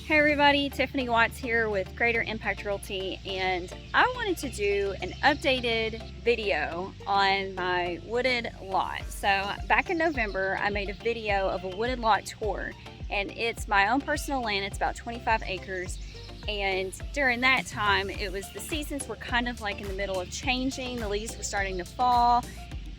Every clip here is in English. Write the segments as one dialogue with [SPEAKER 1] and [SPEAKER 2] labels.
[SPEAKER 1] Hey everybody, Tiffany Watts here with Greater Impact Realty, and I wanted to do an updated video on my wooded lot. So back in November, I made a video of a wooded lot tour, and it's my own personal land. It's about 25 acres. And during that time, the seasons were kind of like in the middle of changing. The leaves were starting to fall,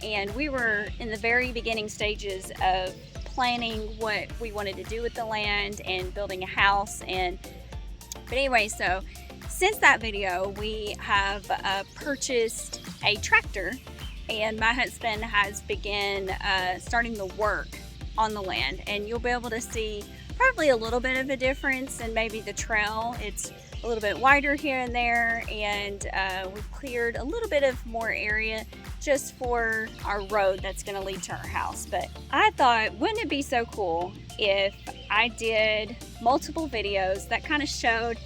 [SPEAKER 1] and we were in the very beginning stages of planning what we wanted to do with the land and building a house. But anyway, so since that video, we have purchased a tractor, and my husband has begun starting the work on the land, and you'll be able to see probably a little bit of a difference in maybe the trail. It's a little bit wider here and there, and we've cleared a little bit of more area just for our road that's going to lead to our house. But I thought, wouldn't it be so cool if I did multiple videos that kind of showed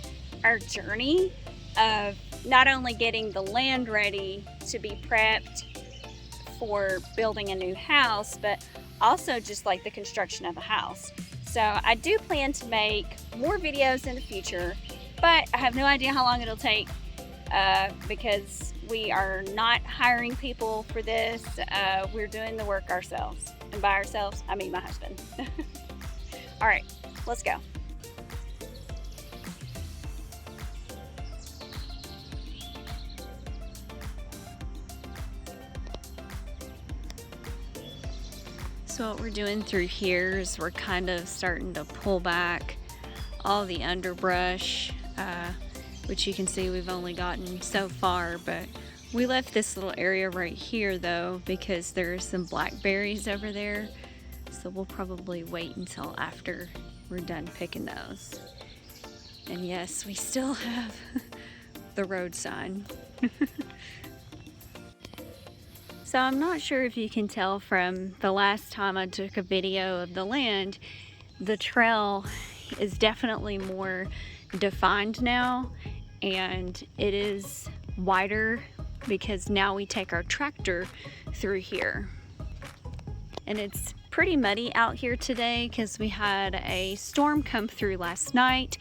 [SPEAKER 1] our journey of not only getting the land ready to be prepped for building a new house, but also just like the construction of the house. So I do plan to make more videos in the future, but I have no idea how long it'll take because we are not hiring people for this. We're doing the work ourselves. And by ourselves, I mean my husband. All right, let's go. So what we're doing through here is we're kind of starting to pull back all the underbrush, which you can see we've only gotten so far, but we left this little area right here though because there's some blackberries over there, so we'll probably wait until after we're done picking those. And yes, we still have the road sign. So I'm not sure if you can tell from the last time I took a video of the land, the trail is definitely more defined now, and it is wider because now we take our tractor through here. And it's pretty muddy out here today because we had a storm come through last night,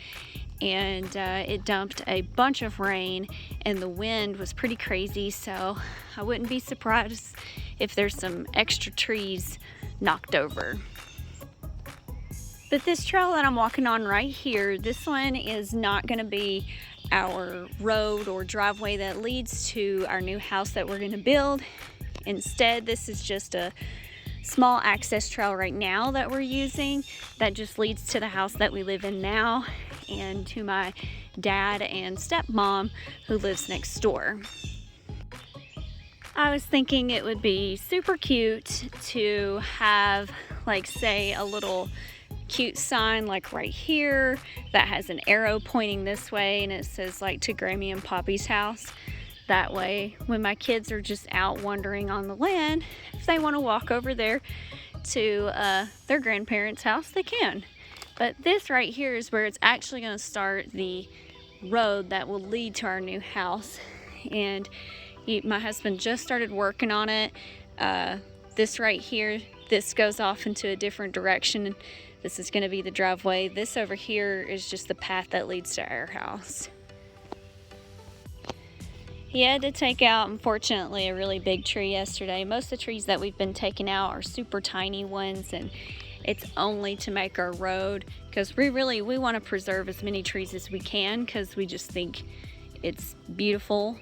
[SPEAKER 1] and it dumped a bunch of rain, and the wind was pretty crazy, so I wouldn't be surprised if there's some extra trees knocked over. But this trail that I'm walking on right here, this one is not going to be our road or driveway that leads to our new house that we're going to build. Instead, this is just a small access trail right now that we're using that just leads to the house that we live in now and to my dad and stepmom who lives next door. I was thinking it would be super cute to have, like, say, a little cute sign like right here that has an arrow pointing this way, and it says like to Grammy and Poppy's house. That way when my kids are just out wandering on the land, if they want to walk over there to their grandparents' house, they can. But this right here is where it's actually going to start the road that will lead to our new house, and my husband just started working on it. This right here, this goes off into a different direction. This is going to be the driveway. This over here is just the path that leads to our house. He had to take out, unfortunately, a really big tree yesterday. Most of the trees that we've been taking out are super tiny ones, and it's only to make our road because we want to preserve as many trees as we can because we just think it's beautiful.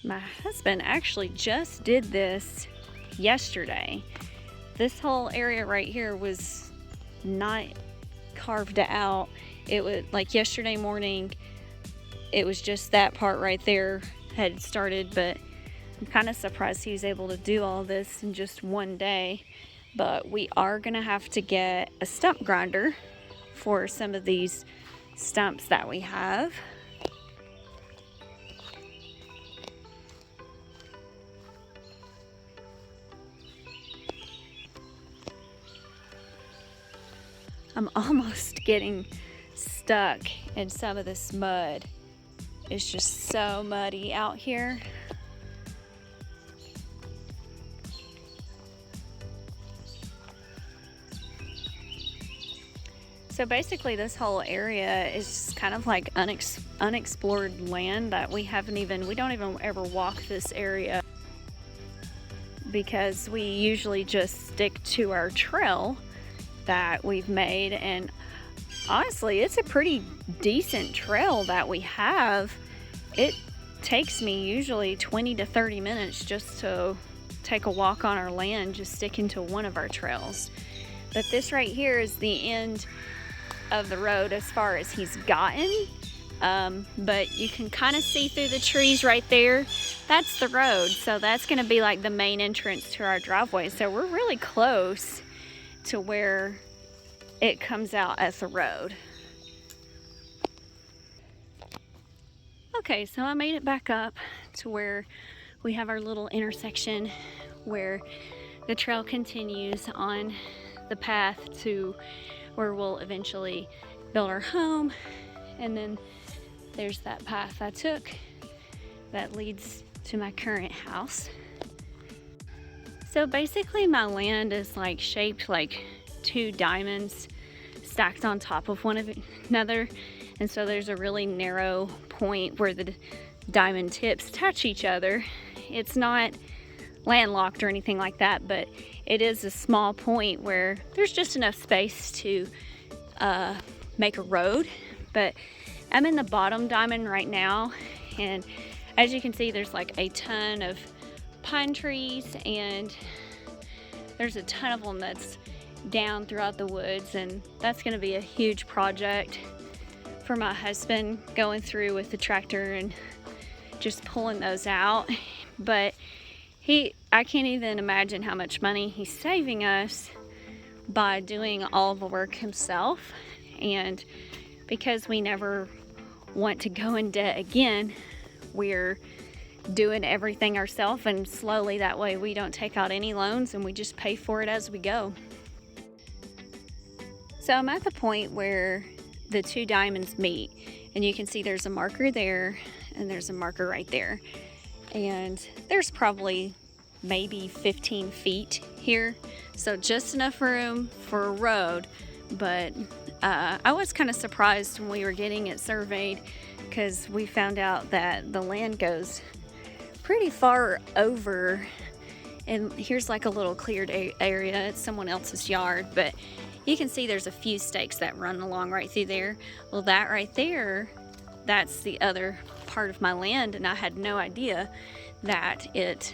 [SPEAKER 1] My husband actually just did this yesterday. This whole area right here was not carved out. It was like yesterday morning, it was just that part right there had started, but I'm kind of surprised he was able to do all this in just one day. But we are gonna have to get a stump grinder for some of these stumps that we have. I'm almost getting stuck in some of this mud. It's just so muddy out here. So basically this whole area is just kind of like unexplored land that we don't even ever walk this area, because we usually just stick to our trail that we've made. And honestly, it's a pretty decent trail that we have. It takes me usually 20 to 30 minutes just to take a walk on our land, just sticking to one of our trails. But this right here is the end of the road as far as he's gotten. But you can kind of see through the trees right there. That's the road. So that's going to be like the main entrance to our driveway. So we're really close to where it comes out as the road. Okay, so I made it back up to where we have our little intersection where the trail continues on the path to where we'll eventually build our home. And then there's that path I took that leads to my current house. So basically my land is like shaped like two diamonds stacked on top of one another. And so there's a really narrow point where the diamond tips touch each other. It's not landlocked or anything like that, but it is a small point where there's just enough space to make a road. But I'm in the bottom diamond right now, and as you can see, there's like a ton of pine trees, and there's a ton of them that's down throughout the woods, and that's going to be a huge project for my husband, going through with the tractor and just pulling those out. But I can't even imagine how much money he's saving us by doing all the work himself. And because we never want to go in debt again, we're doing everything ourselves, and slowly that way we don't take out any loans and we just pay for it as we go. So I'm at the point where the two diamonds meet, and you can see there's a marker there and there's a marker right there, and there's probably maybe 15 feet here, so just enough room for a road. But I was kind of surprised when we were getting it surveyed, because we found out that the land goes pretty far over, and here's like a little cleared area. It's someone else's yard, but you can see there's a few stakes that run along right through there. Well, that right there, that's the other part of my land, and I had no idea that it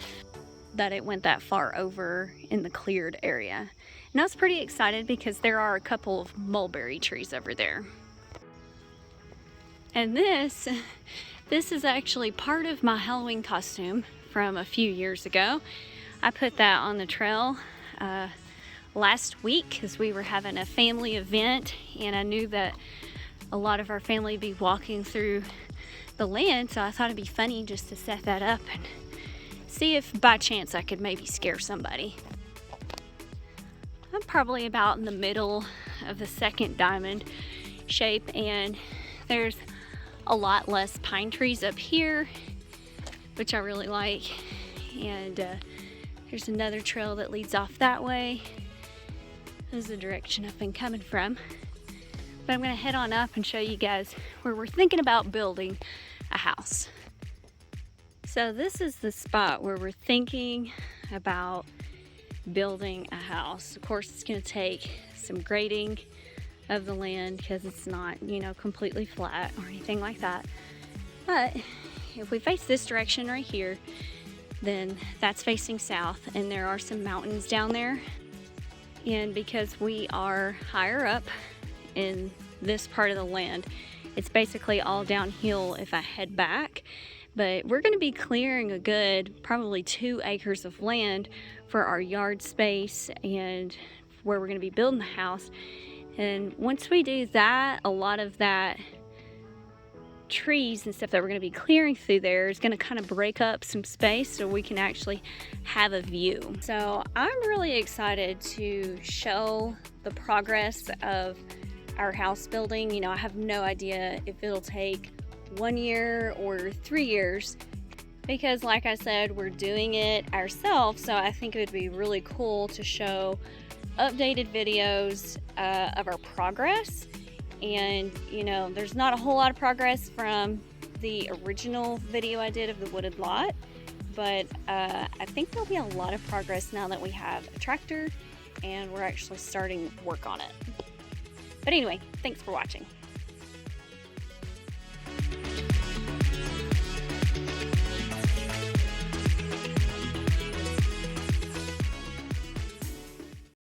[SPEAKER 1] went that far over in the cleared area. And I was pretty excited because there are a couple of mulberry trees over there. And this is actually part of my Halloween costume from a few years ago. I put that on the trail last week because we were having a family event, and I knew that a lot of our family would be walking through the land, so I thought it'd be funny just to set that up and see if by chance I could maybe scare somebody. I'm probably about in the middle of the second diamond shape, and there's a lot less pine trees up here, which I really like. And there's another trail that leads off that way. This is the direction I've been coming from. But I'm gonna head on up and show you guys where we're thinking about building a house. So this is the spot where we're thinking about building a house. Of course, it's gonna take some grading of the land because it's not, completely flat or anything like that. But if we face this direction right here, then that's facing south, and there are some mountains down there. And because we are higher up in this part of the land, it's basically all downhill if I head back. But we're going to be clearing a good probably 2 acres of land for our yard space and where we're going to be building the house. And once we do that, a lot of that trees and stuff that we're going to be clearing through there is going to kind of break up some space so we can actually have a view. So I'm really excited to show the progress of our house building. I have no idea if it'll take 1 year or 3 years, because like I said, we're doing it ourselves. So I think it would be really cool to show updated videos of our progress. And you know, there's not a whole lot of progress from the original video I did of the wooded lot, but I think there'll be a lot of progress now that we have a tractor and we're actually starting work on it. But anyway, thanks for watching.